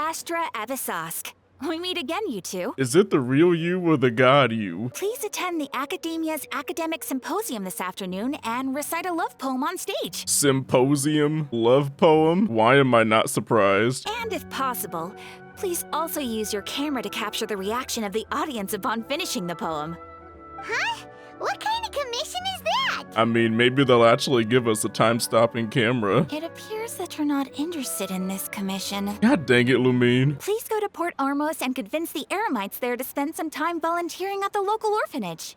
Astra Avisask. We meet again, you two. Is it the real you or the god you? Please attend the Academia's Academic Symposium this afternoon and recite a love poem on stage. Symposium? Love poem? Why am I not surprised? And if possible, please also use your camera to capture the reaction of the audience upon finishing the poem. Huh? What kind of commission is that? I mean, maybe they'll actually give us a time-stopping camera. It appears that you're not interested in this commission. God dang it, Lumine. Please go to Port Ormos and convince the Eremites there to spend some time volunteering at the local orphanage.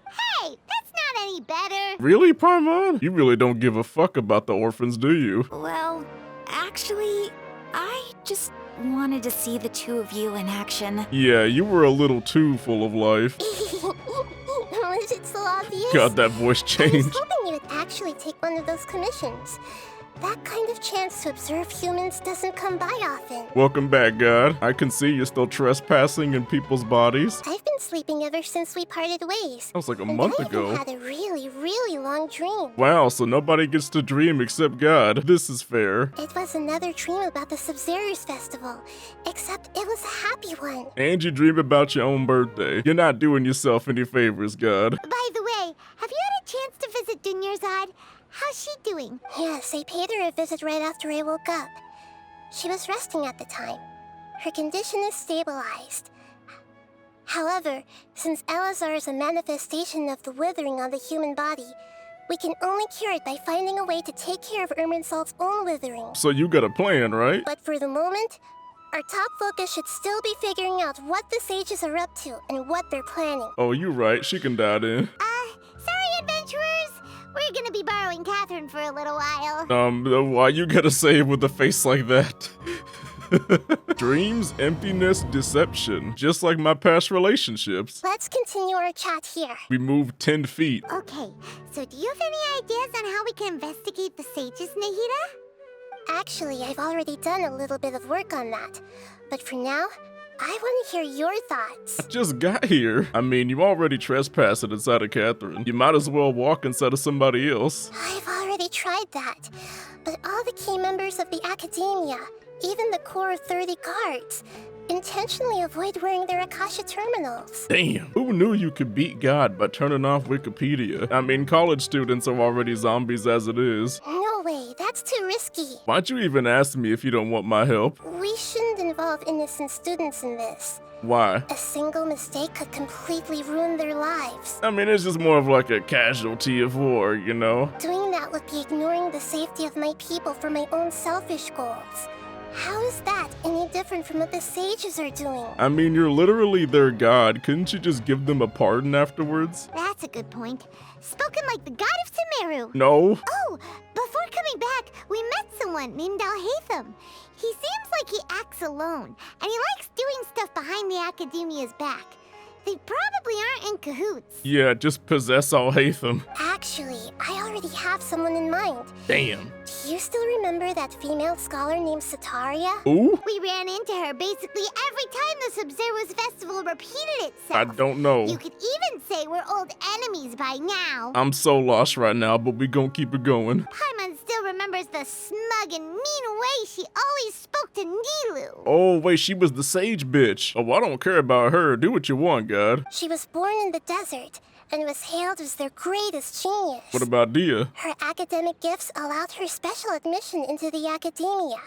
Hey, that's not any better. Really, Paimon? You really don't give a fuck about the orphans, do you? Well, actually, I just wanted to see the two of you in action. Yeah, you were a little too full of life. Was it so obvious? God, that voice I was changed. hoping you would actually take one of those commissions. That kind of chance to observe humans doesn't come by often. Welcome back, God. I can see you're still trespassing in people's bodies. I've been sleeping ever since we parted ways. That was like a And month I ago. even had a really long dream. Wow, so nobody gets to dream except God. This is fair. It was another dream about the Sub-Zero's festival, except it was a happy one. And you dream about your own birthday. You're not doing yourself any favors, God. By the way, have you had a chance to visit Dunyarzad? How's she doing? Yes, I paid her a visit right after I woke up. She was resting at the time. Her condition is stabilized. However, since Elazar is a manifestation of the withering on the human body, we can only cure it by finding a way to take care of Irminsul's own withering. So you got a plan, right? But for the moment, our top focus should still be figuring out what the sages are up to and what they're planning. Oh, you right. She can die then. Sorry, adventurers. We're gonna be borrowing Catherine for a little while. Why you gotta say it with a face like that? Dreams, emptiness, deception. Just like my past relationships. Let's continue our chat here. We moved 10 feet. Okay, so do you have any ideas on how we can investigate the sages, Nahida? Actually, I've already done a little bit of work on that. But for now, I want to hear your thoughts. I just got here. I mean, you already trespassed inside of Catherine. You might as well walk inside of somebody else. I've already tried that. But all the key members of the Academia, even the core 30 guards, intentionally avoid wearing their Akasha terminals. Damn. Who knew you could beat God by turning off Wikipedia? I mean, college students are already zombies as it is. No way, that's too risky. Why'd you even ask me if you don't want my help? We shouldn't involve innocent students in this. Why? A single mistake could completely ruin their lives. I mean, it's just more of like a casualty of war, you know? Doing that would be ignoring the safety of my people for my own selfish goals. How is that any different from what the sages are doing? I mean, you're literally their god. Couldn't you just give them a pardon afterwards? That's a good point. Spoken like the god of Sumeru. No. Oh, before coming back, we met someone named Alhaitham. He seems like he acts alone, and he likes doing stuff behind the Academia's back. They probably aren't in cahoots. Yeah, just possess Alhaitham. Actually, I already have someone in mind. Damn. Do you still remember that female scholar named Sataria? Ooh? We ran into her basically every time the Sub-Zero's festival repeated itself. I don't know. You could even say we're old enemies by now. I'm so lost right now, but we gonna keep it going. Paimon still remembers the smug and mean way she always spoke to Nilu. Oh, wait, she was the sage bitch. Oh, I don't care about her. Do what you want, God. She was born in the desert and was hailed as their greatest genius. What about Dia? Her academic gifts allowed her special admission into the Academia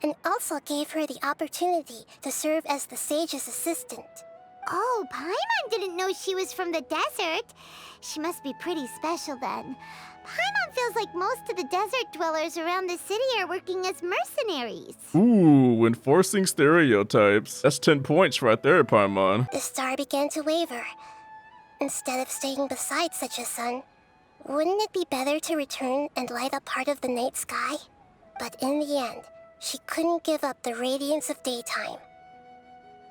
and also gave her the opportunity to serve as the sage's assistant. Oh, Paimon didn't know she was from the desert. She must be pretty special then. Paimon feels like most of the desert dwellers around the city are working as mercenaries. Ooh, enforcing stereotypes. That's 10 points right there, Paimon. The star began to waver. Instead of staying beside such a sun, wouldn't it be better to return and light up part of the night sky? But in the end, she couldn't give up the radiance of daytime.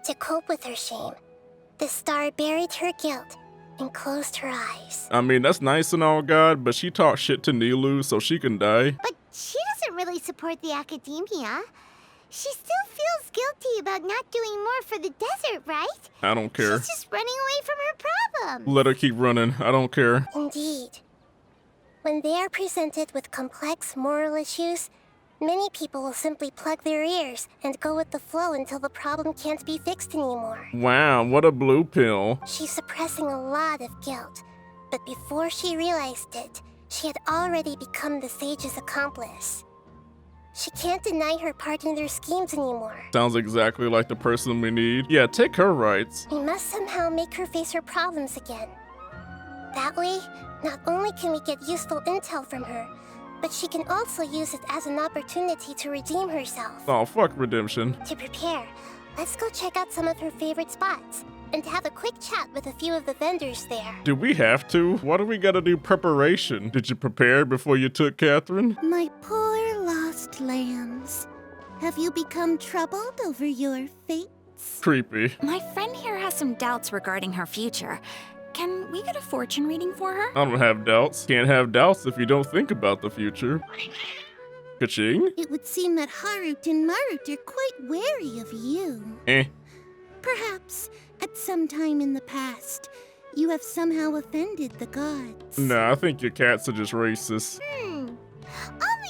To cope with her shame, the star buried her guilt and closed her eyes. I mean, that's nice and all, God, but she talked shit to Nilu so she can die. But she doesn't really support the Academia. She still feels guilty about not doing more for the desert, right? I don't care. She's just running away from her problems. Let her keep running. I don't care. Indeed. When they are presented with complex moral issues, Many people will simply plug their ears and go with the flow until the problem can't be fixed anymore. Wow, what a blue pill. She's suppressing a lot of guilt, but before she realized it, she had already become the sage's accomplice. She can't deny her part in their schemes anymore. Sounds exactly like the person we need. Yeah, take her rights. We must somehow make her face her problems again. That way, not only can we get useful intel from her, but she can also use it as an opportunity to redeem herself. Oh, fuck redemption. To prepare, let's go check out some of her favorite spots and have a quick chat with a few of the vendors there. Do we have to? Why do we gotta do preparation? Did you prepare before you took Catherine? My poor lost lambs. Have you become troubled over your fates? Creepy. My friend here has some doubts regarding her future. Can we get a fortune reading for her? I don't have doubts. Can't have doubts if you don't think about the future. Ka-ching? It would seem that Harut and Marut are quite wary of you. Eh. Perhaps, at some time in the past, you have somehow offended the gods. Nah, I think your cats are just racist. Only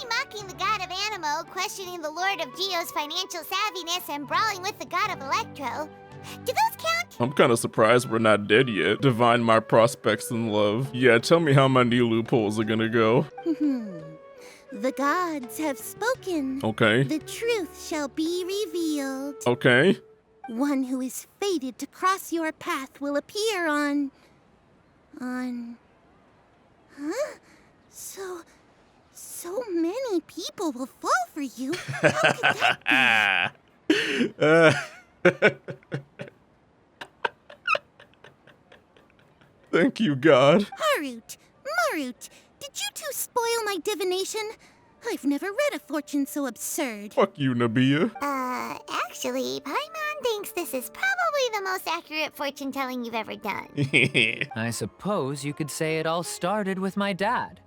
mocking the god of Animo, questioning the lord of Geo's financial savviness, and brawling with the god of Electro. Do those count? I'm kinda surprised we're not dead yet. Divine my prospects in love. Yeah, tell me how my new loopholes are gonna go. The gods have spoken. Okay. The truth shall be revealed. Okay. One who is fated to cross your path will appear on... Huh? So many people will fall for you. How could that Thank you, God. Harut, Marut, did you two spoil my divination? I've never read a fortune so absurd. Fuck you, Nabia. Actually, Paimon thinks this is probably the most accurate fortune telling you've ever done. I suppose you could say it all started with my dad.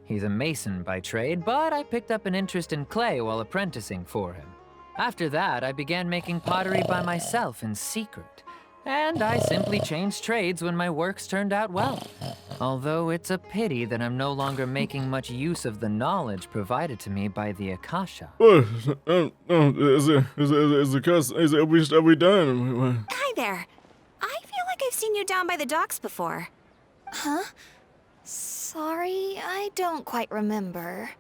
He's a mason by trade, but I picked up an interest in clay while apprenticing for him. After that, I began making pottery by myself in secret. And I simply changed trades when my works turned out well. Although it's a pity that I'm no longer making much use of the knowledge provided to me by the Akasha. Are we done? Hi there. I feel like I've seen you down by the docks before. Huh? Sorry, I don't quite remember.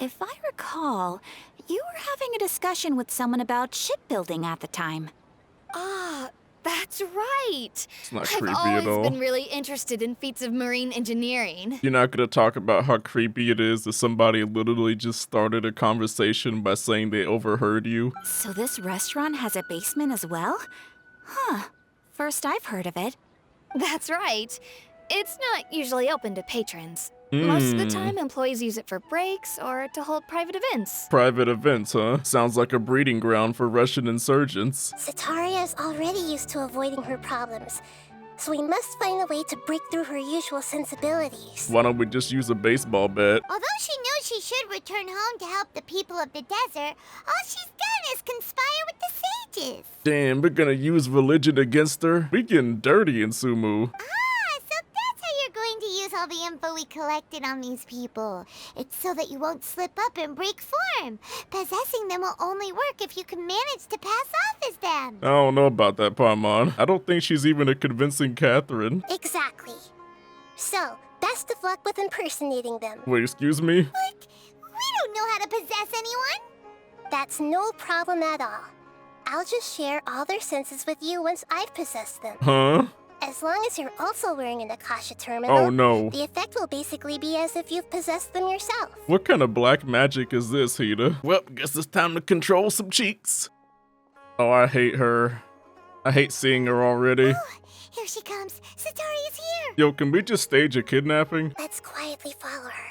If I recall, you were having a discussion with someone about shipbuilding at the time. Ah, that's right. It's not I've creepy always at all. been really interested in feats of marine engineering. You're not gonna talk about how creepy it is that somebody literally just started a conversation by saying they overheard you? So this restaurant has a basement as well? Huh. First I've heard of it. That's right. It's not usually open to patrons. Most of the time, employees use it for breaks or to hold private events. Private events, huh? Sounds like a breeding ground for Russian insurgents. Sataria is already used to avoiding her problems, so we must find a way to break through her usual sensibilities. Why don't we just use a baseball bat? Although she knows she should return home to help the people of the desert, all she's done is conspire with the sages. Damn, we're gonna use religion against her? We getting dirty in Sumu. So that's how you're going to use all the info we collected on these people. It's so that you won't slip up and break form. Possessing them will only work if you can manage to pass off as them. I don't know about that, Paimon. I don't think she's even a convincing Catherine. Exactly. So, best of luck with impersonating them. Wait, excuse me? But we don't know how to possess anyone. That's no problem at all. I'll just share all their senses with you once I've possessed them. Huh? As long as you're also wearing an Akasha terminal, Oh no. the effect will basically be as if you've possessed them yourself. What kind of black magic is this, Hida? Well, guess it's time to control some cheeks. Oh, I hate her. I hate seeing her already. Here she comes. Satari's here. Yo, can we just stage a kidnapping? Let's quietly follow her.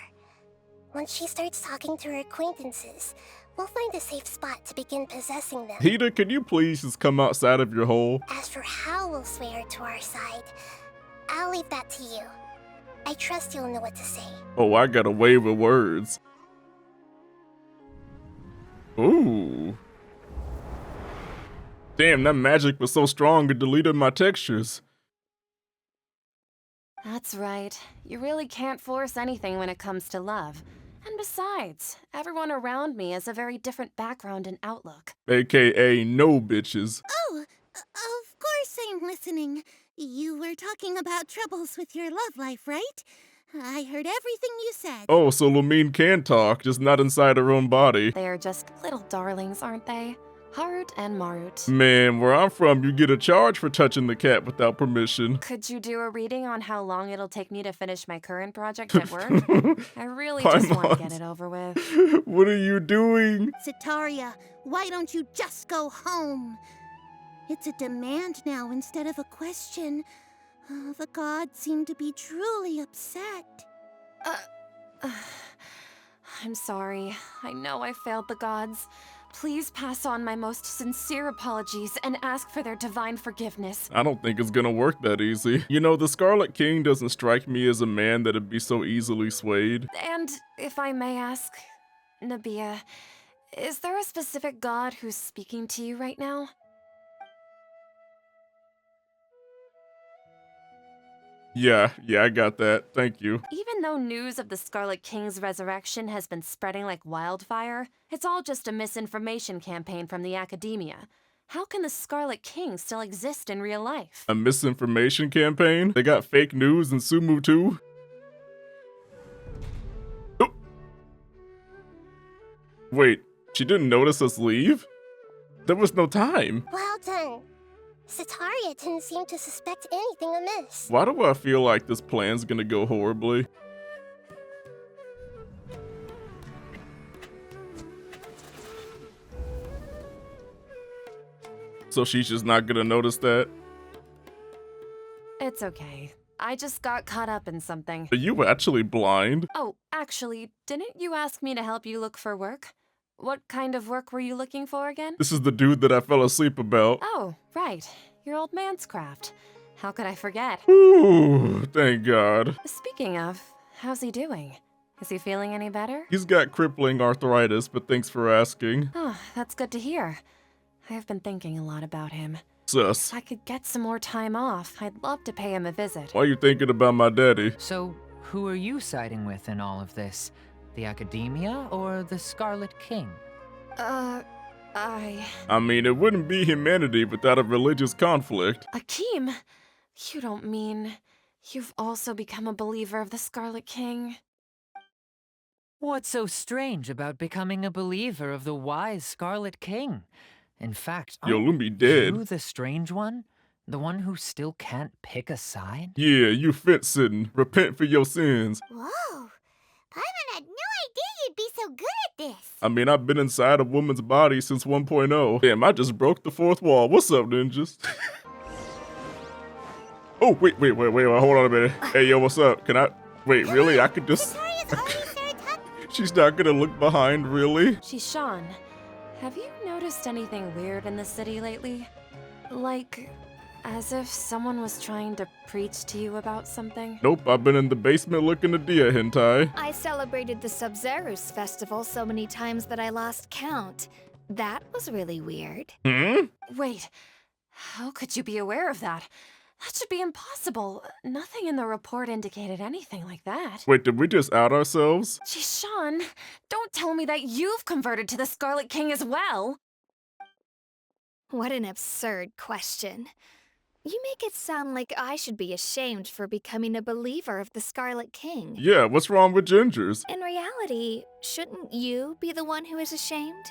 Once she starts talking to her acquaintances, we'll find a safe spot to begin possessing them. Hida, can you please just come outside of your hole? As for how we'll sway her to our side, I'll leave that to you. I trust you'll know what to say. Oh, I got a wave of words. Ooh. Damn, that magic was so strong it deleted my textures. That's right. You really can't force anything when it comes to love. And besides, everyone around me has a very different background and outlook. AKA no bitches. Oh, of course I'm listening. You were talking about troubles with your love life, right? I heard everything you said. Oh, so Lumine can talk, just not inside her own body. They are just little darlings, aren't they? Harut and Marut. Man, where I'm from, you get a charge for touching the cat without permission. Could you do a reading on how long it'll take me to finish my current project at work? I really just want to get it over with. What are you doing? Citaria, why don't you just go home? It's a demand now instead of a question. The gods seem to be truly upset. I'm sorry. I know I failed the gods. Please pass on my most sincere apologies and ask for their divine forgiveness. I don't think it's gonna work that easy. You know, the Scarlet King doesn't strike me as a man that'd be so easily swayed. And if I may ask, Nabia, is there a specific god who's speaking to you right now? Yeah, I got that. Thank you. Even though news of the Scarlet King's resurrection has been spreading like wildfire, it's all just a misinformation campaign from the academia. How can the Scarlet King still exist in real life? A misinformation campaign? They got fake news in Sumu too? Oh. Wait, she didn't notice us leave? There was no time. Well done. Citaria didn't seem to suspect anything amiss. Why do I feel like this plan's gonna go horribly? So she's just not gonna notice that? It's okay. I just got caught up in something. Are you actually blind? Oh, actually, didn't you ask me to help you look for work? What kind of work were you looking for again? This is the dude that I fell asleep about. Oh, right. Your old man's craft. How could I forget? Ooh, thank God. Speaking of, how's he doing? Is he feeling any better? He's got crippling arthritis, but thanks for asking. Oh, that's good to hear. I have been thinking a lot about him. Sus. If I could get some more time off, I'd love to pay him a visit. Why are you thinking about my daddy? So, who are you siding with in all of this? The academia or the Scarlet King? I mean, it wouldn't be humanity without a religious conflict. Akeem, you don't mean you've also become a believer of the Scarlet King? What's so strange about becoming a believer of the wise Scarlet King? In fact, Yo, aren't Lumi dead. you the strange one? The one who still can't pick a side? Yeah, you fence sitting. Repent for your sins. Whoa! Paimon had no idea you'd be so good at this. I mean, I've been inside a woman's body since 1.0. Damn, I just broke the fourth wall. What's up, ninjas? Oh, wait, hold on a minute. Hey, yo, what's up? Can I... Wait, really? I could just... Citaria's already started talking. She's not gonna look behind, really? Shishan, have you noticed anything weird in the city lately? Like, as if someone was trying to preach to you about something? Nope, I've been in the basement looking at Dia hentai. I celebrated the Sub-Zerus festival so many times that I lost count. That was really weird. Wait, how could you be aware of that? That should be impossible. Nothing in the report indicated anything like that. Wait, did we just out ourselves? Shishan, don't tell me that you've converted to the Scarlet King as well. What an absurd question. You make it sound like I should be ashamed for becoming a believer of the Scarlet King. Yeah, what's wrong with gingers? In reality, shouldn't you be the one who is ashamed?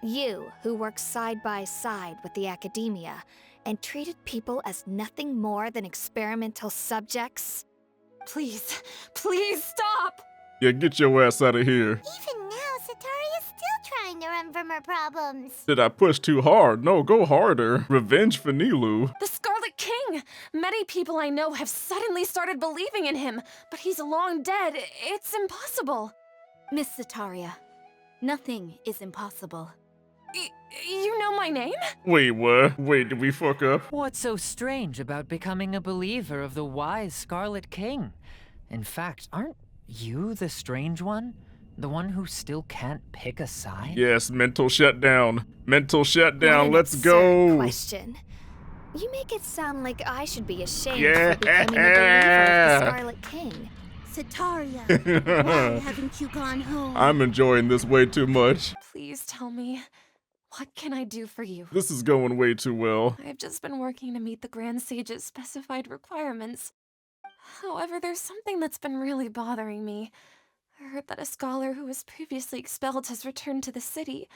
You, who works side by side with the academia and treated people as nothing more than experimental subjects. Please, please stop! Yeah, get your ass out of here. Even now, Citaria's still trying to run from her problems. Did I push too hard? No, go harder. Revenge for Nilu. The Scarlet King! Many people I know have suddenly started believing in him, but he's long dead. It's impossible. Miss Citaria, nothing is impossible. You know my name? Wait, what? Wait, did we fuck up? What's so strange about becoming a believer of the wise Scarlet King? In fact, aren't you the strange one? The one who still can't pick a side? Yes, mental shutdown. Mental What shutdown, an let's absurd go. question. You make it sound like I should be ashamed Yeah. for becoming a believer of the Scarlet King. Sataria, why haven't you gone home? I'm enjoying this way too much. Please tell me, what can I do for you? This is going way too well. I've just been working to meet the Grand Sage's specified requirements. However, there's something that's been really bothering me. I heard that a scholar who was previously expelled has returned to the city,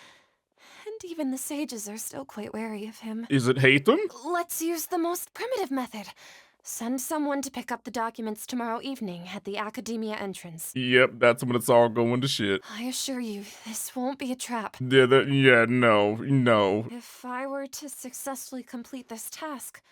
and even the sages are still quite wary of him. Is it Hatham? Let's use the most primitive method. Send someone to pick up the documents tomorrow evening at the Academia entrance. Yep, that's when it's all going to shit. I assure you, this won't be a trap. Yeah, no. If I were to successfully complete this task,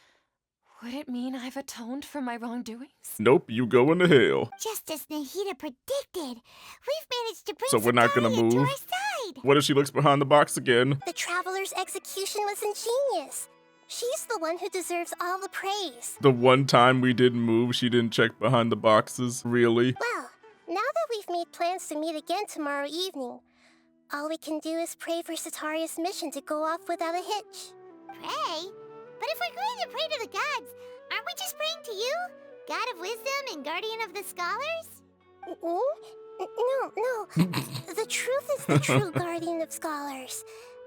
would it mean I've atoned for my wrongdoings? Nope, you going to hell. Just as Nahida predicted, we've managed to bring So we're not gonna Sataria to move? our side. What if she looks behind the box again? The Traveler's execution was ingenious. She's the one who deserves all the praise. The one time we didn't move, she didn't check behind the boxes? Really? Well, now that we've made plans to meet again tomorrow evening, all we can do is pray for Sataria's mission to go off without a hitch. Pray? But if we're going to pray to the gods, aren't we just praying to you? God of wisdom and guardian of the scholars? No. The truth is the true guardian of scholars.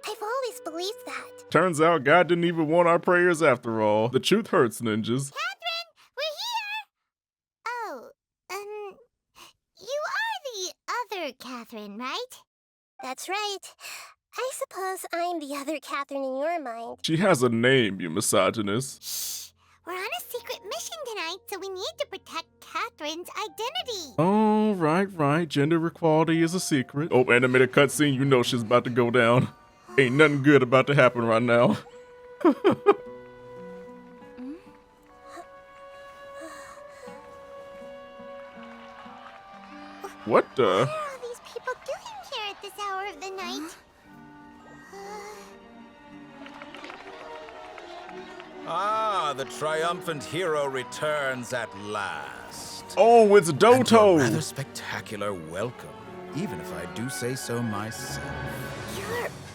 I've always believed that. Turns out God didn't even want our prayers after all. The truth hurts, ninjas. Catherine, we're here! Oh, you are the other Catherine, right? That's right. I suppose I'm the other Catherine in your mind. She has a name, you misogynist. Shh! We're on a secret mission tonight, so we need to protect Catherine's identity. Oh, right. Gender equality is a secret. Oh, animated cutscene, you know she's about to go down. Ain't nothing good about to happen right now. What the? What are all these people doing here at this hour of the night? Ah, the triumphant hero returns at last. Oh, it's And a Doto. rather spectacular welcome, even if I do say so myself.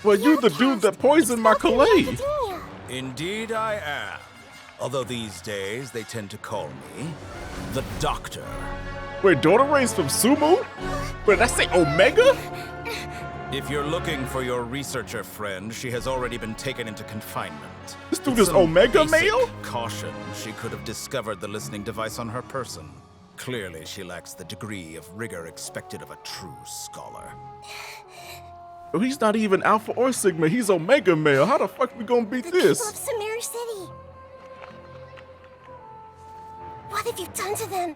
Well, you the dude that poisoned my Kalei. Indeed I am. Although these days they tend to call me the Doctor. Wait, Dota Ray's from Sumo? Wait, did I say Omega? If you're looking for your researcher friend, she has already been taken into confinement. This dude With is some Omega basic male? Caution, she could have discovered the listening device on her person. Clearly, she lacks the degree of rigor expected of a true scholar. Oh, he's not even Alpha or Sigma, he's Omega male. How the fuck we gonna beat The this? people of Samir City. What have you done to them?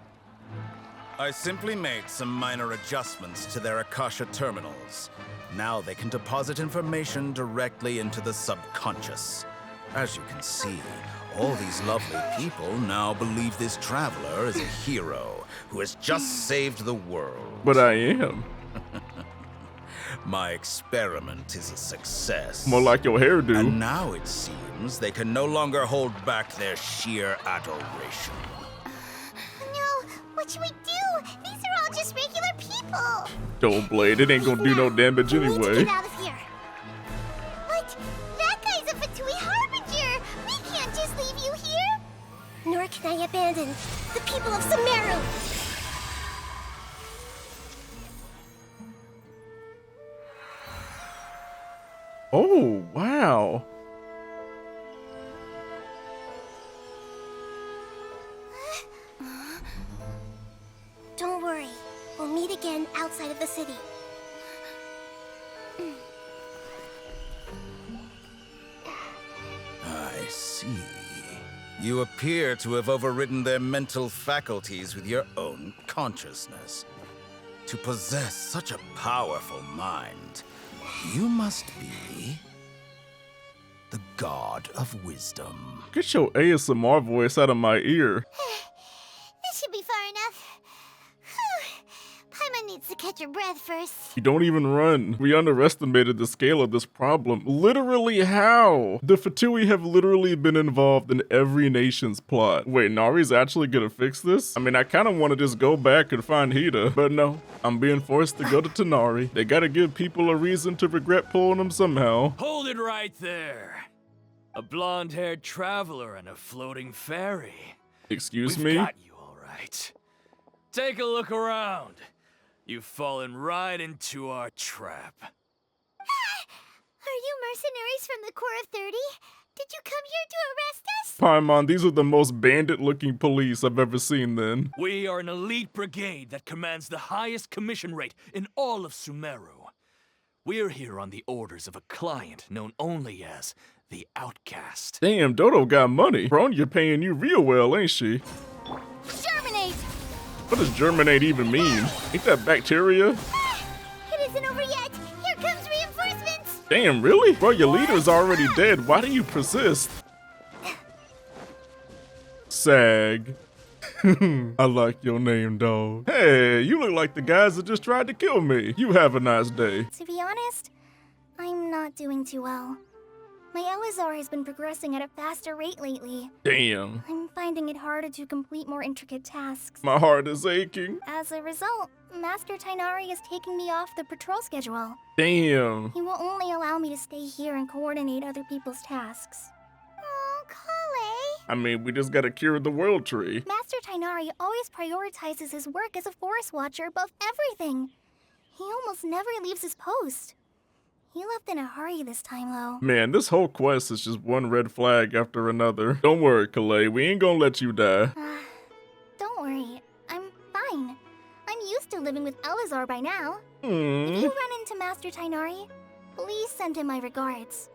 I simply made some minor adjustments to their Akasha terminals. Now they can deposit information directly into the subconscious. As you can see, all these lovely people now believe this traveler is a hero who has just saved the world. But I am. My experiment is a success. More like your hairdo. And now it seems they can no longer hold back their sheer adoration. No, what should we do? These are all just regular people. Don't blade, it ain't gonna do no damage We need to anyway. get out of here. But that guy's a Fatui Harbinger. We can't just leave you here. Nor can I abandon the people of Sumeru. Oh, wow. Don't worry. We'll meet again outside of the city. I see. You appear to have overridden their mental faculties with your own consciousness. To possess such a powerful mind, you must be the god of wisdom. Get your ASMR voice out of my ear. This should be far enough. Whew. Paimon needs to catch her breath first. You don't even run. We underestimated the scale of this problem. Literally how? The Fatui have literally been involved in every nation's plot. Wait, Nari's actually gonna fix this? I mean, I kinda wanna just go back and find Hida, but no. I'm being forced to go to Tanari. They gotta give people a reason to regret pulling them somehow. Hold it right there. A blonde-haired traveler and a floating fairy. Excuse We've me? got you all right. Take a look around. You've fallen right into our trap. Are you mercenaries from the Corps of 30? Did you come here to arrest us? Paimon, these are the most bandit-looking police I've ever seen then. We are an elite brigade that commands the highest commission rate in all of Sumeru. We're here on the orders of a client known only as the Outcast. Damn, Dodo got money. Bronya paying you real well, ain't she? Germinate! What does germinate even mean? Ain't that bacteria? It isn't over yet. Here comes reinforcements. Damn, really? Bro, your leader's already dead. Why do you persist? Sag. I like your name, dog. Hey, you look like the guys that just tried to kill me. You have a nice day. To be honest, I'm not doing too well. My Elazar has been progressing at a faster rate lately. Damn. I'm finding it harder to complete more intricate tasks. My heart is aching. As a result, Master Tainari is taking me off the patrol schedule. Damn. He will only allow me to stay here and coordinate other people's tasks. Oh, Kale! I mean, we just gotta cure the world tree. Master Tainari always prioritizes his work as a forest watcher above everything. He almost never leaves his post. He left in a hurry this time, though. Man, this whole quest is just one red flag after another. Don't worry, Kalei. We ain't gonna let you die. Don't worry. I'm fine. I'm used to living with Elazar by now. If Hmm. you run into Master Tainari, please send him my regards.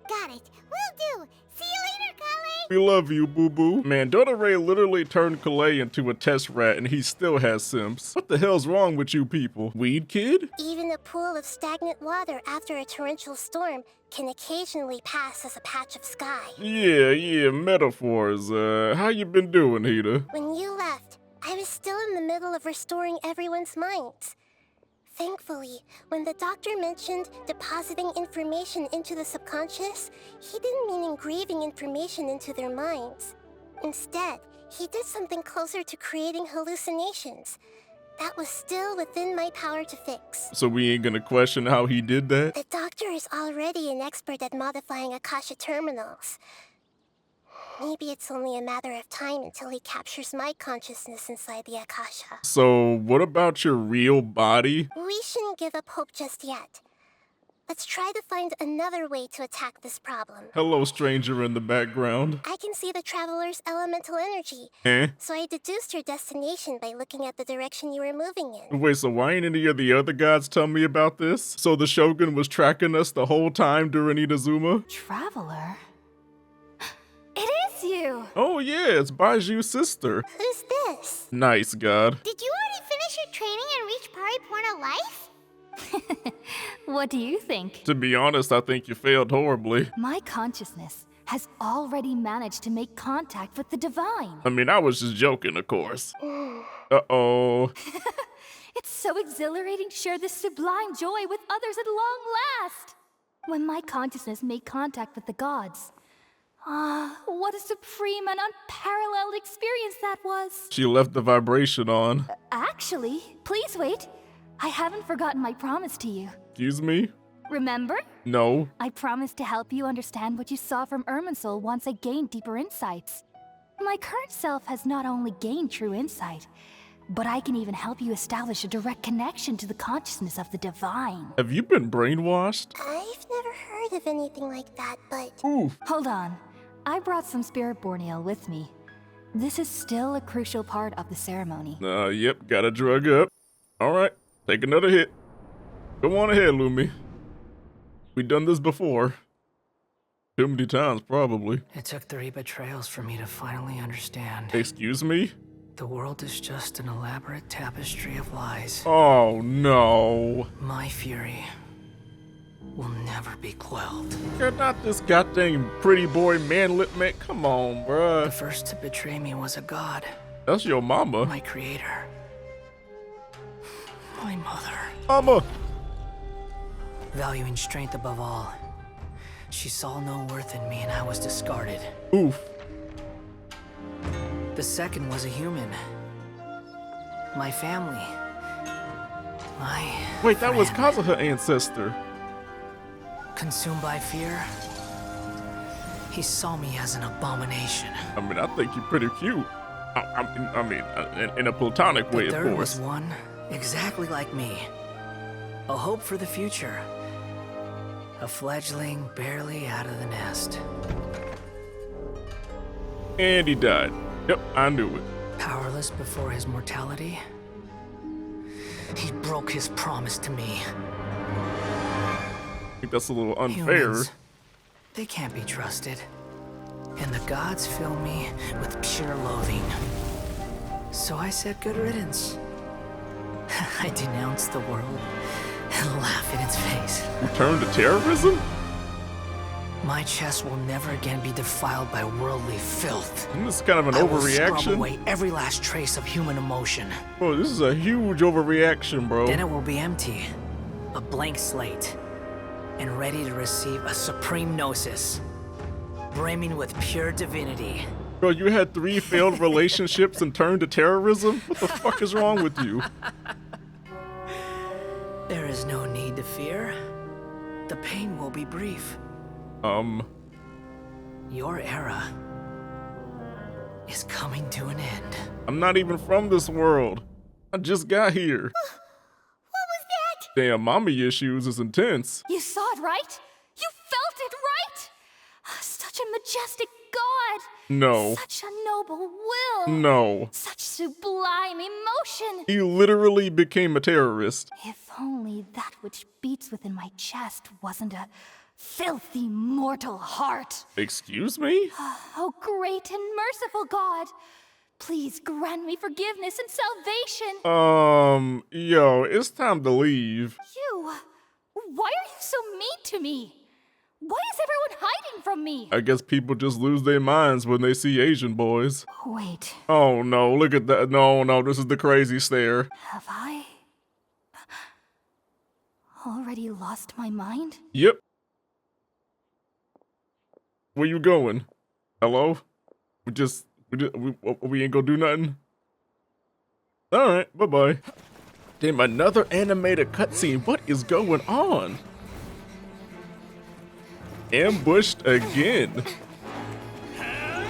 Got it. Will do. See you later, Kale. We love you, boo-boo. Man, Dodoray literally turned Kalei into a test rat and he still has simps. What the hell's wrong with you people? Weed kid? Even a pool of stagnant water after a torrential storm can occasionally pass as a patch of sky. Yeah, metaphors. How you been doing, Hida? When you left, I was still in the middle of restoring everyone's minds. Thankfully, when the doctor mentioned depositing information into the subconscious, he didn't mean engraving information into their minds. Instead, he did something closer to creating hallucinations. That was still within my power to fix. So we ain't gonna question how he did that? The doctor is already an expert at modifying Akasha terminals. Maybe it's only a matter of time until he captures my consciousness inside the Akasha. So what about your real body? We shouldn't give up hope just yet. Let's try to find another way to attack this problem. Hello, stranger in the background. I can see the traveler's elemental energy, so I deduced your destination by looking at the direction you were moving in. Wait, so why ain't any of the other gods tell me about this? So the Shogun was tracking us the whole time during Inazuma? Traveler? It is you! Oh yeah, it's Baiju's sister. Who's this? Nice, God. Did you already finish your training and reach Pariporna life? What do you think? To be honest, I think you failed horribly. My consciousness has already managed to make contact with the divine. I mean, I was just joking, of course. Uh-oh. It's so exhilarating to share this sublime joy with others at long last. When my consciousness made contact with the gods, what a supreme and unparalleled experience that was. She left the vibration on. Actually, please wait. I haven't forgotten my promise to you. Excuse me? Remember? No. I promised to help you understand what you saw from Irminsul once I gained deeper insights. My current self has not only gained true insight, but I can even help you establish a direct connection to the consciousness of the divine. Have you been brainwashed? I've never heard of anything like that, but... Oof. Hold on. I brought some Spirit-born ale with me. This is still a crucial part of the ceremony. Yep, gotta drug up. Alright, take another hit. Go on ahead, Lumi. We done this before. Too many times, probably. It took 3 betrayals for me to finally understand. Excuse me? The world is just an elaborate tapestry of lies. Oh, no. My fury will never be quelled. You're not this goddamn pretty boy manlet man. Come on, The bruh. first to betray me was a god. That's your mama. My creator. My mother. Mama! Valuing strength above all. She saw no worth in me and I was discarded. Oof. The second was a human. My family. My Wait, that was friend. Kazuha ancestor. Consumed by fear, he saw me as an abomination. I mean, I think you're pretty cute. I mean, in a platonic way, But of there course. was one exactly like me. A hope for the future. A fledgling barely out of the nest. And he died. Yep, I knew it. Powerless before his mortality. He broke his promise to me. I think that's a little unfair. Humans, they can't be trusted. And the gods fill me with pure loathing. So I said good riddance. I denounced the world and laugh in its face. You turned to terrorism? My chest will never again be defiled by worldly filth. Isn't this kind of an I will scrub overreaction? away every last trace of human emotion. Bro, this is a huge overreaction, bro. Then it will be empty, a blank slate, and ready to receive a supreme gnosis, brimming with pure divinity. Bro, you had 3 failed relationships and turned to terrorism? What the fuck is wrong with you? There is no need to fear. The pain will be brief. Your era is coming to an end. I'm not even from this world. I just got here. What was that? Damn, mommy issues is intense. You saw it, right? You felt it, right? Such a majestic god. No. Such a noble will. No. Such sublime emotion. He literally became a terrorist. If only that which beats within my chest wasn't a filthy mortal heart. Excuse me? Oh, great and merciful God, please grant me forgiveness and salvation. Yo, it's time to leave. You, why are you so mean to me? Why is everyone hiding from me? I guess people just lose their minds when they see Asian boys. Wait, Oh no, look at that. No, this is the crazy stare. have I already lost my mind? Yep. Where you going? Hello? We ain't gonna do nothing? Alright, bye-bye. Damn, another animated cutscene. What is going on? Ambushed again.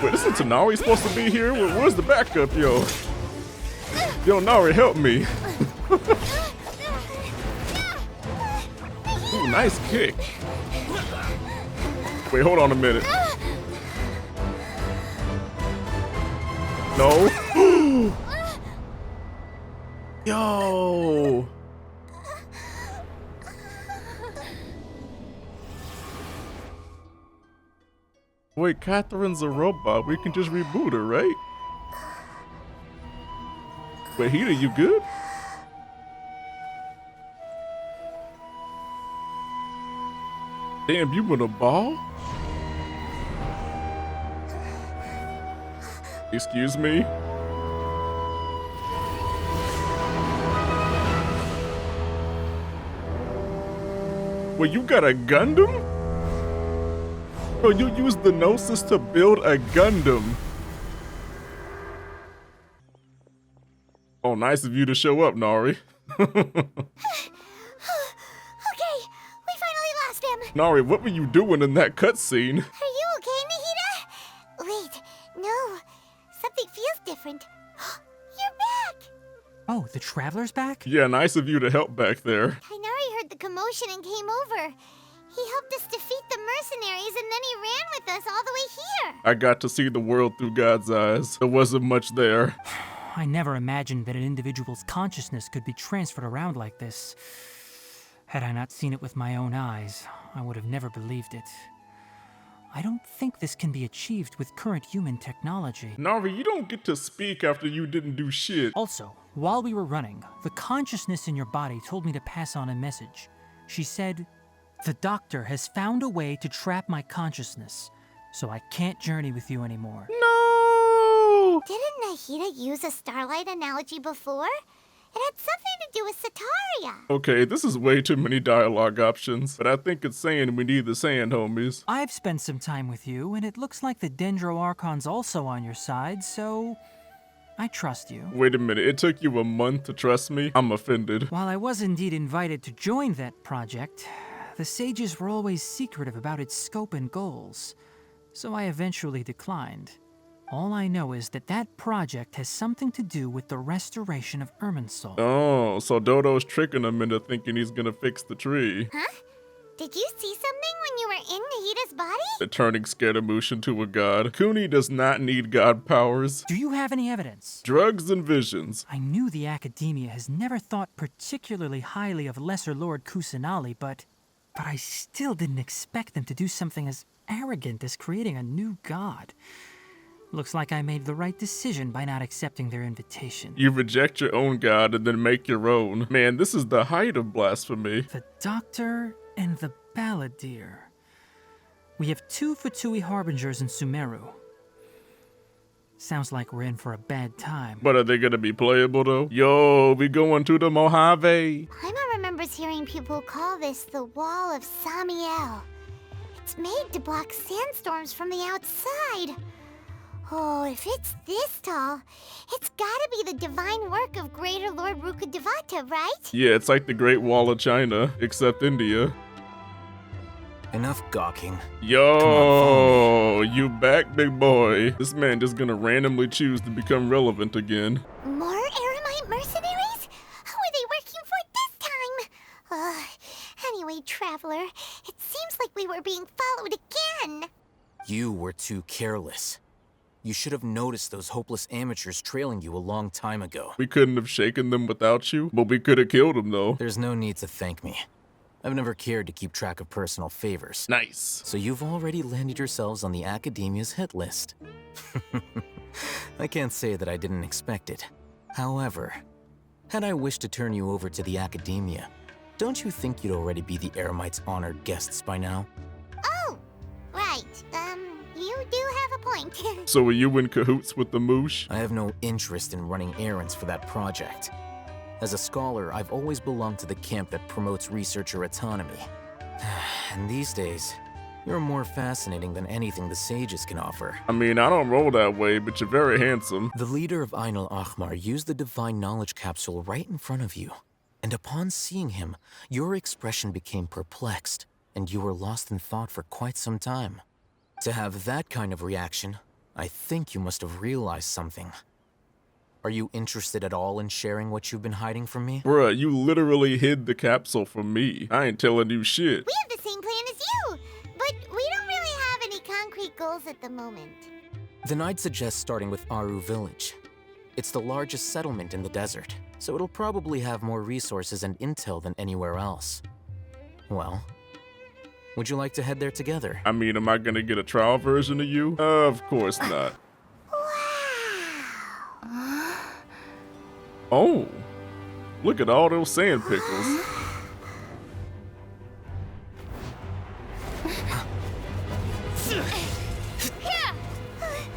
Wait, isn't Tanari supposed to be here? Where's the backup, yo? Yo, Nari, help me. Ooh, nice kick. Wait, hold on a minute. No. Yo. Wait, Catherine's a robot. We can just reboot her, right? Wait, Hida, you good? Damn, you want a ball? Excuse me? Well, you got a Gundam? Bro, you used the Gnosis to build a Gundam. Oh, nice of you to show up, Nari. Okay, we finally lost him. Nari, what were you doing in that cutscene? Are you okay, Nahida? Wait, no. Something feels different. You're back! Oh, the Traveler's back? Yeah, nice of you to help back there. Kainari heard the commotion and came over. He helped us defeat the mercenaries and then he ran with us all the way here. I got to see the world through God's eyes. There wasn't much there. I never imagined that an individual's consciousness could be transferred around like this. Had I not seen it with my own eyes, I would have never believed it. I don't think this can be achieved with current human technology. Nari, you don't get to speak after you didn't do shit. Also, while we were running, the consciousness in your body told me to pass on a message. She said, "The doctor has found a way to trap my consciousness, so I can't journey with you anymore." No! Didn't Nahida use a starlight analogy before? It had something to do with Sataria. Okay, this is way too many dialogue options, but I think it's saying we need the sand, homies. I've spent some time with you, and it looks like the Dendro Archon's also on your side, so I trust you. Wait a minute, it took you a month to trust me? I'm offended. While I was indeed invited to join that project, the sages were always secretive about its scope and goals, so I eventually declined. All I know is that that project has something to do with the restoration of Irminsul. Oh, so Dodo's tricking him into thinking he's gonna fix the tree. Huh? Did you see something when you were in Nahida's body? The turning Scaramouche into a god. Kuni does not need god powers. Do you have any evidence? Drugs and visions. I knew the Academia has never thought particularly highly of Lesser Lord Kusanali, but I still didn't expect them to do something as arrogant as creating a new god. Looks like I made the right decision by not accepting their invitation. You reject your own god and then make your own. Man, this is the height of blasphemy. The Doctor and the Balladeer. We have 2 Fatui Harbingers in Sumeru. Sounds like we're in for a bad time. But are they gonna be playable though? Yo, we going to the Mojave. Paimon remembers hearing people call this the Wall of Samiel. It's made to block sandstorms from the outside. Oh, if it's this tall, it's gotta be the divine work of Greater Lord Rukkhadevata, right? Yeah, it's like the Great Wall of China, except India. Enough gawking. Yo, you back, big boy. This man just gonna randomly choose to become relevant again. More Eremite mercenaries? Who are they working for this time? Anyway, Traveler, it seems like we were being followed again. You were too careless. You should have noticed those hopeless amateurs trailing you a long time ago. We couldn't have shaken them without you, but we could have killed them though. There's no need to thank me. I've never cared to keep track of personal favors. Nice. So you've already landed yourselves on the Academia's hit list. I can't say that I didn't expect it. However, had I wished to turn you over to the Academia, don't you think you'd already be the Eremites' honored guests by now? Oh, right. You do have a point. So were you in cahoots with the Moosh? I have no interest in running errands for that project. As a scholar, I've always belonged to the camp that promotes researcher autonomy. And these days, you're more fascinating than anything the sages can offer. I mean, I don't roll that way, but you're very handsome. The leader of Ainul Ahmar used the Divine Knowledge Capsule right in front of you. And upon seeing him, your expression became perplexed, and you were lost in thought for quite some time. To have that kind of reaction, I think you must have realized something. Are you interested at all in sharing what you've been hiding from me? Bruh, you literally hid the capsule from me. I ain't telling you shit. We have the same plan as you, but we don't really have any concrete goals at the moment. Then I'd suggest starting with Aru Village. It's the largest settlement in the desert, so it'll probably have more resources and intel than anywhere else. Well, would you like to head there together? I mean, am I gonna get a trial version of you? Of course not. Oh, look at all those sand pickles.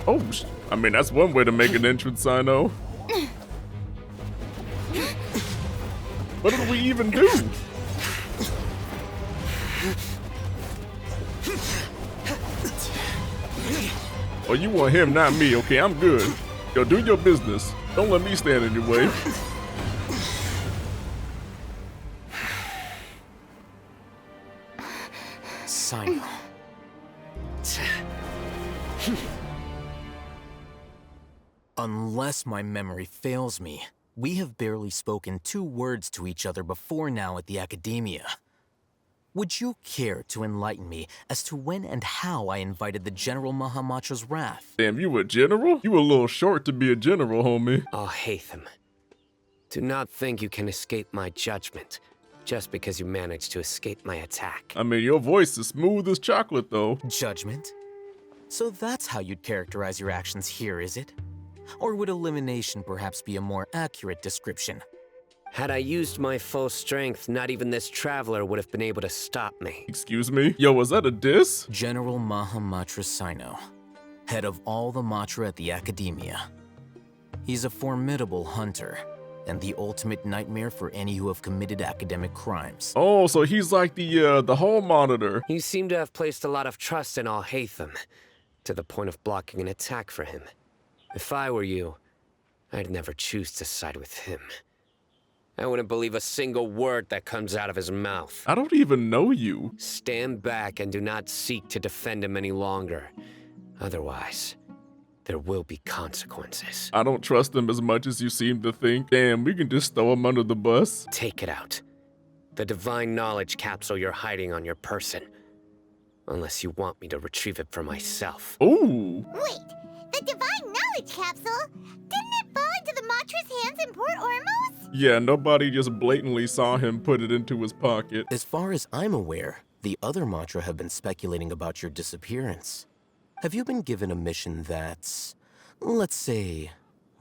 Oh, I mean, that's one way to make an entrance, I know. What did we even do? Oh, you want him, not me. Okay, I'm good. Yo, do your business. Don't let me stand in your way. Sino. Unless my memory fails me, we have barely spoken 2 words to each other before now at the Academia. Would you care to enlighten me as to when and how I invited the General Mahamatra's wrath? Damn, you a general? You a little short to be a general, homie. Oh, Hatham. Do not think you can escape my judgment just because you managed to escape my attack. I mean, your voice is smooth as chocolate, though. Judgment? So that's how you'd characterize your actions here, is it? Or would elimination perhaps be a more accurate description? Had I used my full strength, not even this traveler would have been able to stop me. Excuse me? Yo, was that a diss? General Mahamatra Sino, head of all the Matra at the Academia. He's a formidable hunter, and the ultimate nightmare for any who have committed academic crimes. Oh, so he's like the hall monitor. You seem to have placed a lot of trust in Al Hatham, to the point of blocking an attack for him. If I were you, I'd never choose to side with him. I wouldn't believe a single word that comes out of his mouth. I don't even know you. Stand back and do not seek to defend him any longer. Otherwise, there will be consequences. I don't trust him as much as you seem to think. Damn, we can just throw him under the bus. Take it out. The divine knowledge capsule you're hiding on your person. Unless you want me to retrieve it for myself. Ooh. Wait, the divine knowledge capsule? Didn't it fall into the Matra's hands in Port Ormos? Yeah, nobody just blatantly saw him put it into his pocket. As far as I'm aware, the other Matra have been speculating about your disappearance. Have you been given a mission that's, let's say,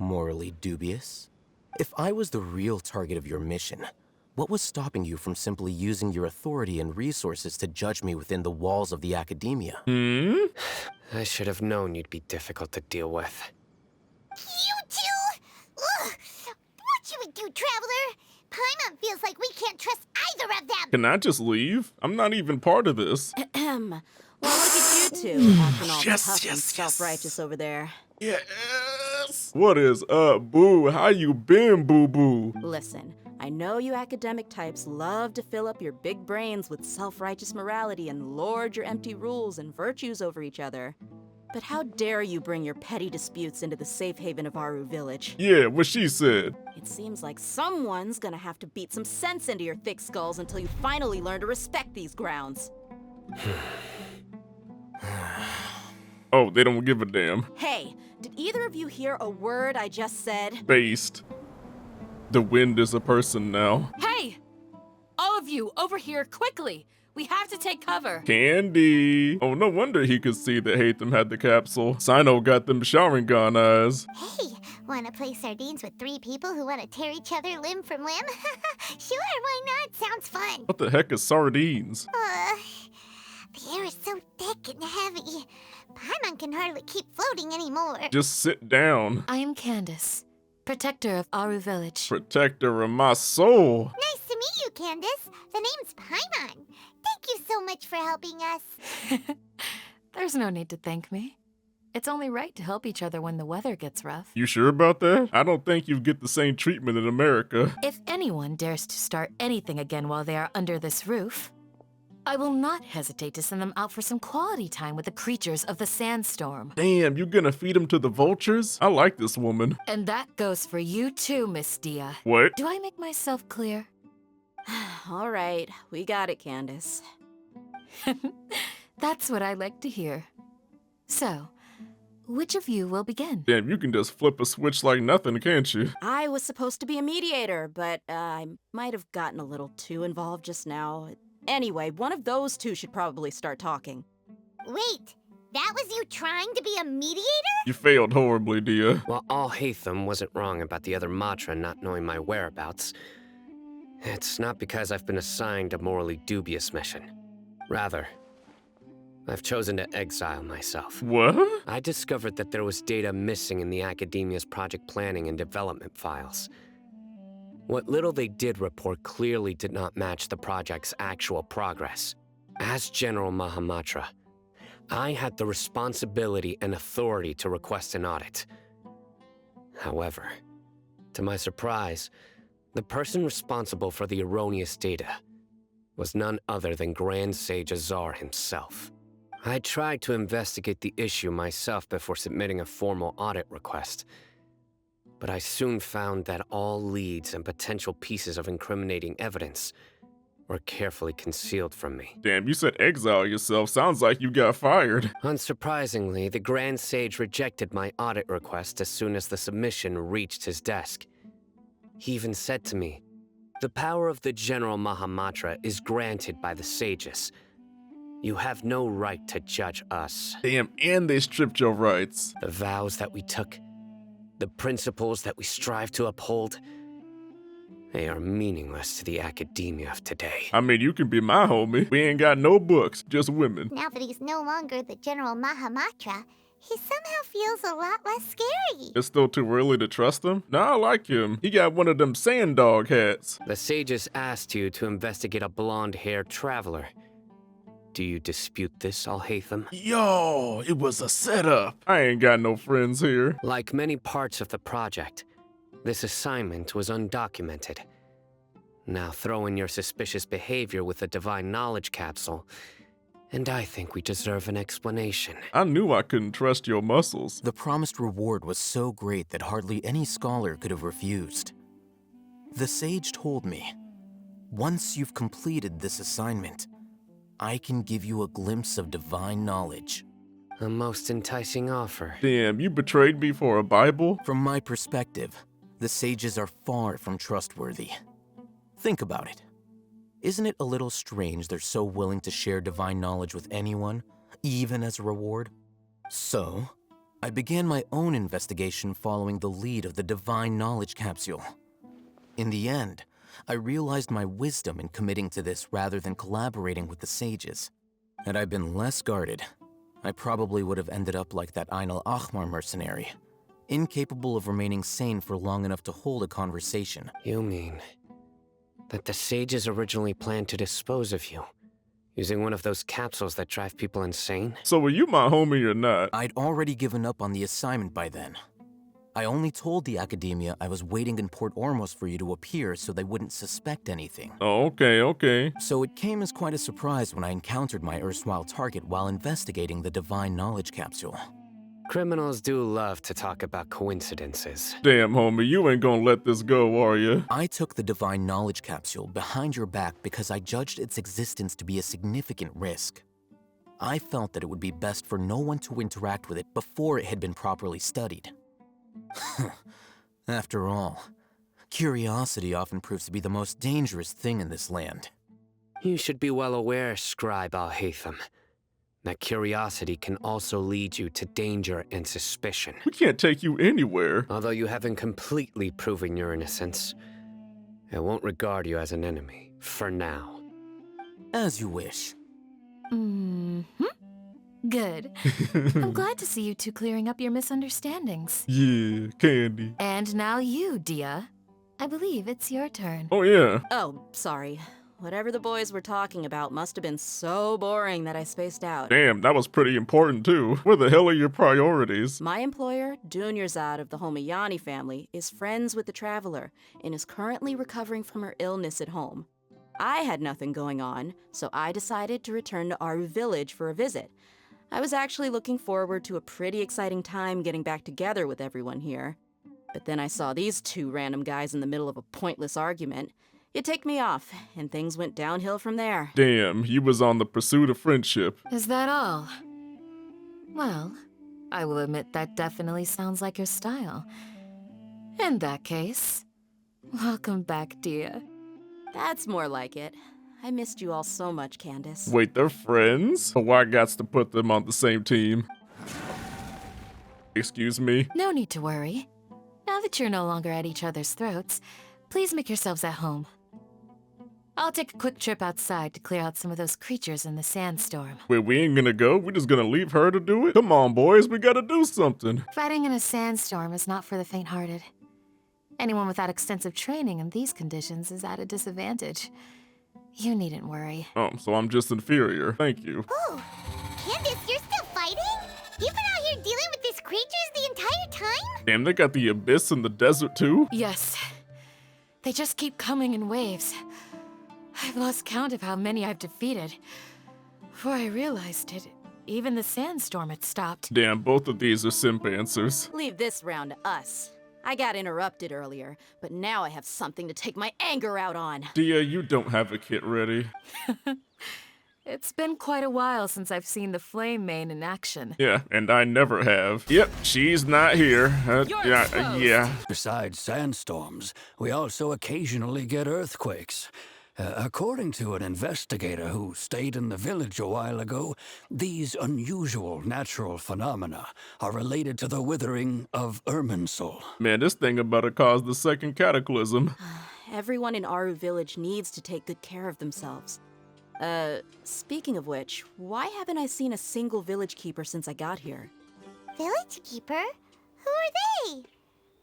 morally dubious? If I was the real target of your mission, what was stopping you from simply using your authority and resources to judge me within the walls of the academia? I should have known you'd be difficult to deal with. You two? Ugh. What should we do, Traveler? Paimon feels like we can't trust either of them. Can I just leave? I'm not even part of this. Well, look at you two, acting all tough and self-righteous over there. Yes. What is up, boo? How you been, boo-boo? Listen, I know you academic types love to fill up your big brains with self-righteous morality and lord your empty rules and virtues over each other. But how dare you bring your petty disputes into the safe haven of Aru Village? Yeah, what she said. It seems like someone's gonna have to beat some sense into your thick skulls until you finally learn to respect these grounds. Oh, they don't give a damn. Hey, did either of you hear a word I just said? Based. The wind is a person now. Hey! All of you, over here, quickly! We have to take cover. Candy. Oh, no wonder he could see that Hatham had the capsule. Sino got them Sharingan eyes. Hey, wanna play sardines with 3 people who wanna tear each other limb from limb? Sure, why not? Sounds fun. What the heck is sardines? The air is so thick and heavy. Paimon can hardly keep floating anymore. Just sit down. I am Candace, protector of Aru Village. Protector of my soul. Nice to meet you, Candace. The name's Paimon. Thank you so much for helping us. There's no need to thank me. It's only right to help each other when the weather gets rough. You sure about that? I don't think you get the same treatment in America. If anyone dares to start anything again while they are under this roof, I will not hesitate to send them out for some quality time with the creatures of the sandstorm. Damn, you gonna feed them to the vultures? I like this woman. And that goes for you too, Miss Dia. What? Do I make myself clear? All right, we got it, Candace. That's what I like to hear. So, which of you will begin? Damn, you can just flip a switch like nothing, can't you? I was supposed to be a mediator, but I might have gotten a little too involved just now. Anyway, one of those two should probably start talking. Wait, that was you trying to be a mediator? You failed horribly, Dia. While all Hatham wasn't wrong about the other Matra not knowing my whereabouts, it's not because I've been assigned a morally dubious mission. Rather, I've chosen to exile myself. What? I discovered that there was data missing in the Academia's project planning and development files. What little they did report clearly did not match the project's actual progress. As General Mahamatra, I had the responsibility and authority to request an audit. However, to my surprise, the person responsible for the erroneous data was none other than Grand Sage Azar himself. I tried to investigate the issue myself before submitting a formal audit request, but I soon found that all leads and potential pieces of incriminating evidence were carefully concealed from me. Damn, you said exile yourself. Sounds like you got fired. Unsurprisingly, the Grand Sage rejected my audit request as soon as the submission reached his desk. He even said to me, "The power of the General Mahamatra is granted by the sages. You have no right to judge us." Damn, and they stripped your rights. The vows that we took, the principles that we strive to uphold, they are meaningless to the academia of today. I mean, you can be my homie. We ain't got no books, just women. Now that he's no longer the General Mahamatra, he somehow feels a lot less scary. It's still too early to trust him? Nah, I like him. He got one of them sand dog hats. The sages asked you to investigate a blonde-haired traveler. Do you dispute this, Alhaitham? Yo, it was a setup. I ain't got no friends here. Like many parts of the project, this assignment was undocumented. Now throw in your suspicious behavior with the divine knowledge capsule, And I think we deserve an explanation. I knew I couldn't trust your muscles. The promised reward was so great that hardly any scholar could have refused. The sage told me, once you've completed this assignment, I can give you a glimpse of divine knowledge. A most enticing offer. Damn, you betrayed me for a Bible? From my perspective, the sages are far from trustworthy. Think about it. Isn't it a little strange they're so willing to share divine knowledge with anyone, even as a reward? So, I began my own investigation following the lead of the divine knowledge capsule. In the end, I realized my wisdom in committing to this rather than collaborating with the sages. Had I been less guarded, I probably would have ended up like that Ain al-Ahmar mercenary, incapable of remaining sane for long enough to hold a conversation. You mean that the sages originally planned to dispose of you, using one of those capsules that drive people insane? So were you my homie or not? I'd already given up on the assignment by then. I only told the Academia I was waiting in Port Ormos for you to appear so they wouldn't suspect anything. Oh, okay. So it came as quite a surprise when I encountered my erstwhile target while investigating the divine knowledge capsule. Criminals do love to talk about coincidences. Damn, homie, you ain't gonna let this go, are you? I took the divine knowledge capsule behind your back because I judged its existence to be a significant risk. I felt that it would be best for no one to interact with it before it had been properly studied. After all, curiosity often proves to be the most dangerous thing in this land. You should be well aware, Scribe Al-Haytham, that curiosity can also lead you to danger and suspicion. We can't take you anywhere. Although you haven't completely proven your innocence, I won't regard you as an enemy, for now. As you wish. Good. I'm glad to see you two clearing up your misunderstandings. Yeah, Candy. And now you, Dia. I believe it's your turn. Oh, yeah. Oh, sorry. Whatever the boys were talking about must have been so boring that I spaced out. Damn, that was pretty important too. Where the hell are your priorities? My employer, Dunyarzad of the Homayani family, is friends with the Traveler and is currently recovering from her illness at home. I had nothing going on, so I decided to return to Aru Village for a visit. I was actually looking forward to a pretty exciting time getting back together with everyone here. But then I saw these two random guys in the middle of a pointless argument. It ticked me off, and things went downhill from there. Damn, you was on the pursuit of friendship. Is that all? Well, I will admit that definitely sounds like your style. In that case, welcome back, Dia. That's more like it. I missed you all so much, Candace. Wait, they're friends? Why gots to put them on the same team? Excuse me? No need to worry. Now that you're no longer at each other's throats, please make yourselves at home. I'll take a quick trip outside to clear out some of those creatures in the sandstorm. Wait, we ain't gonna go? We're just gonna leave her to do it? Come on, boys, we gotta do something. Fighting in a sandstorm is not for the faint-hearted. Anyone without extensive training in these conditions is at a disadvantage. You needn't worry. Oh, so I'm just inferior. Thank you. Oh, Candace, you're still fighting? You've been out here dealing with these creatures the entire time? Damn, they got the abyss in the desert too? Yes. They just keep coming in waves. I've lost count of how many I've defeated. Before I realized it, even the sandstorm had stopped. Damn, both of these are simp answers. Leave this round to us. I got interrupted earlier, but now I have something to take my anger out on. Dia, you don't have a kit ready. It's been quite a while since I've seen the Flame Mane in action. Yeah, and I never have. Yep, she's not here. Yeah. Besides sandstorms, we also occasionally get earthquakes. According to an investigator who stayed in the village a while ago, these unusual natural phenomena are related to the withering of Irminsul. Man, this thing about to cause the second cataclysm. Everyone in Aru Village needs to take good care of themselves. Speaking of which, why haven't I seen a single village keeper since I got here? Village keeper? Who are they?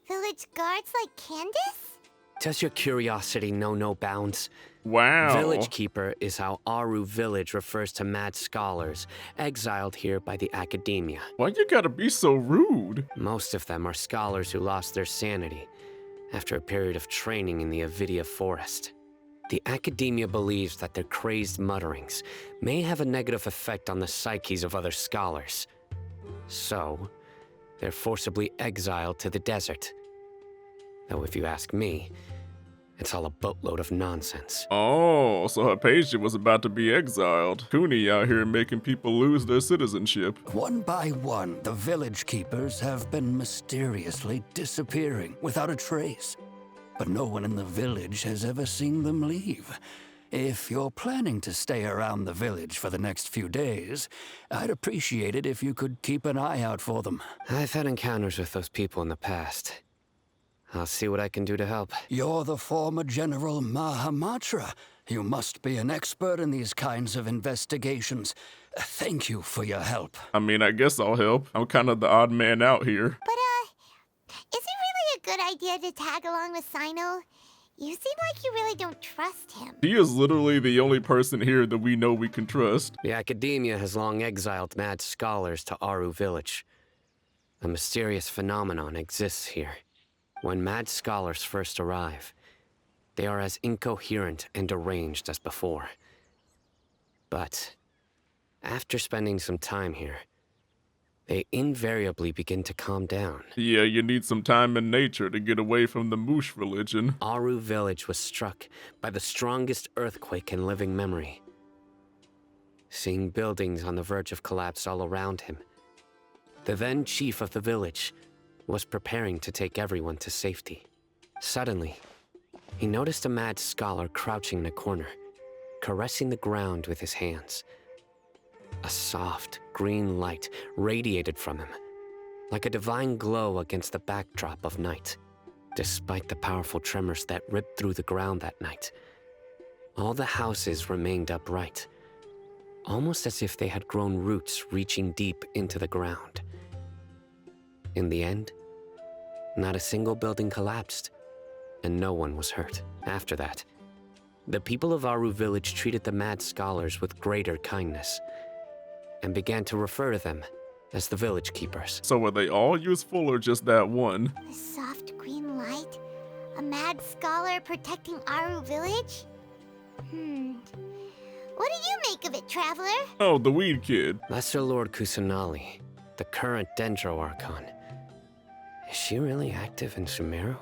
Village guards like Candace? Does your curiosity know no bounds? Wow. Village Keeper is how Aru Village refers to mad scholars, exiled here by the Academia. Why you gotta be so rude? Most of them are scholars who lost their sanity after a period of training in the Avidia forest. The Academia believes that their crazed mutterings may have a negative effect on the psyches of other scholars. So, they're forcibly exiled to the desert. Though if you ask me, it's all a boatload of nonsense. Oh, so Hypatia was about to be exiled. Cooney out here making people lose their citizenship. One by one, the village keepers have been mysteriously disappearing without a trace. But no one in the village has ever seen them leave. If you're planning to stay around the village for the next few days, I'd appreciate it if you could keep an eye out for them. I've had encounters with those people in the past. I'll see what I can do to help. You're the former General Mahamatra. You must be an expert in these kinds of investigations. Thank you for your help. I mean, I guess I'll help. I'm kind of the odd man out here. But, is it really a good idea to tag along with Sino? You seem like you really don't trust him. He is literally the only person here that we know we can trust. The Academia has long exiled mad scholars to Aru Village. A mysterious phenomenon exists here. When mad scholars first arrive, they are as incoherent and deranged as before. But after spending some time here, they invariably begin to calm down. Yeah, you need some time in nature to get away from the Moosh religion. Aru Village was struck by the strongest earthquake in living memory. Seeing buildings on the verge of collapse all around him, the then chief of the village was preparing to take everyone to safety. Suddenly, he noticed a mad scholar crouching in a corner, caressing the ground with his hands. A soft, green light radiated from him, like a divine glow against the backdrop of night. Despite the powerful tremors that ripped through the ground that night, all the houses remained upright, almost as if they had grown roots reaching deep into the ground. In the end, not a single building collapsed, and no one was hurt. After that, the people of Aru Village treated the mad scholars with greater kindness, and began to refer to them as the village keepers. So were they all useful or just that one? A soft green light? A mad scholar protecting Aru Village? What do you make of it, Traveler? Oh, the weed kid. Lesser Lord Kusanali, the current Dendro Archon. Is she really active in Sumeru?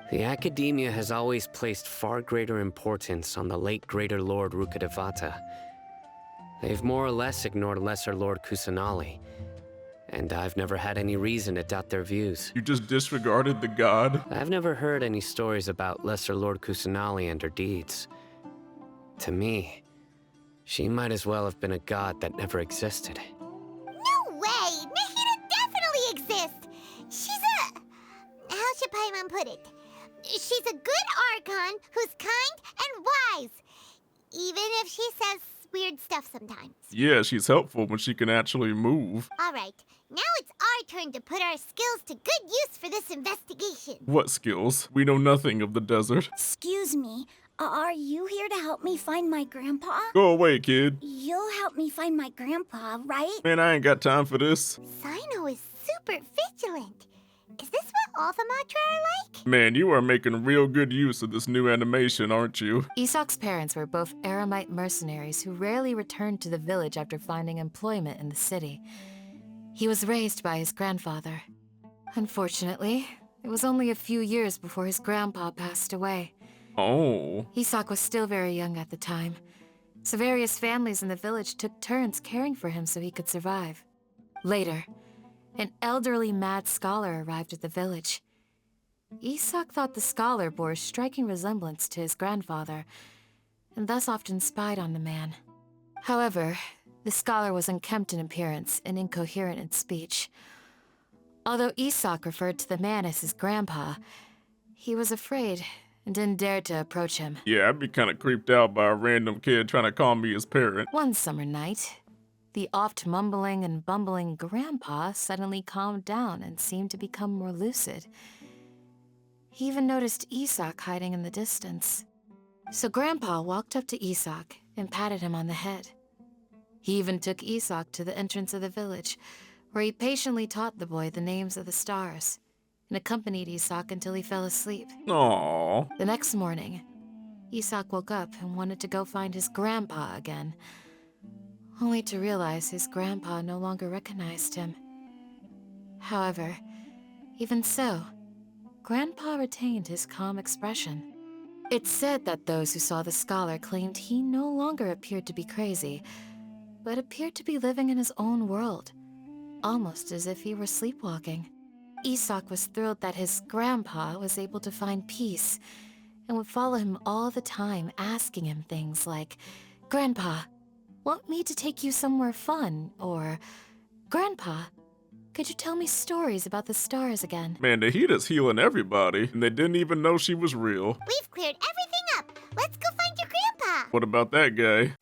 The Academia has always placed far greater importance on the late Greater Lord Rukkhadevata. They've more or less ignored Lesser Lord Kusanali, and I've never had any reason to doubt their views. You just disregarded the god? I've never heard any stories about Lesser Lord Kusanali and her deeds. To me, she might as well have been a god that never existed. No way! Nahida definitely exists! She's a... how should Paimon put it? She's a good Archon who's kind and wise. Even if she says weird stuff sometimes. Yeah, she's helpful when she can actually move. Alright, now it's our turn to put our skills to good use for this investigation. What skills? We know nothing of the desert. Excuse me, are you here to help me find my grandpa? Go away, kid. You'll help me find my grandpa, right? Man, I ain't got time for this. Sino is super vigilant. Is this what all the Matra are like? Man, you are making real good use of this new animation, aren't you? Isak's parents were both Aramite mercenaries who rarely returned to the village after finding employment in the city. He was raised by his grandfather. Unfortunately, it was only a few years before his grandpa passed away. Oh. Isak was still very young at the time, so various families in the village took turns caring for him so he could survive. Later, an elderly mad scholar arrived at the village. Isak thought the scholar bore a striking resemblance to his grandfather, and thus often spied on the man. However, the scholar was unkempt in appearance and incoherent in speech. Although Isak referred to the man as his grandpa, he was afraid and didn't dare to approach him. Yeah, I'd be kind of creeped out by a random kid trying to call me his parent. One summer night, the oft mumbling and bumbling grandpa suddenly calmed down and seemed to become more lucid. He even noticed Isak hiding in the distance. So Grandpa walked up to Isak and patted him on the head. He even took Isak to the entrance of the village, where he patiently taught the boy the names of the stars and accompanied Isak until he fell asleep. Aww. The next morning, Isak woke up and wanted to go find his grandpa again, only to realize his grandpa no longer recognized him. However, even so, Grandpa retained his calm expression. It's said that those who saw the scholar claimed he no longer appeared to be crazy, but appeared to be living in his own world, almost as if he were sleepwalking. Isak was thrilled that his grandpa was able to find peace and would follow him all the time, asking him things like, "Grandpa, want me to take you somewhere fun?" Or, "Grandpa, could you tell me stories about the stars again?" Man, the heat is healing everybody, and they didn't even know she was real. We've cleared everything up. Let's go find your grandpa. What about that guy?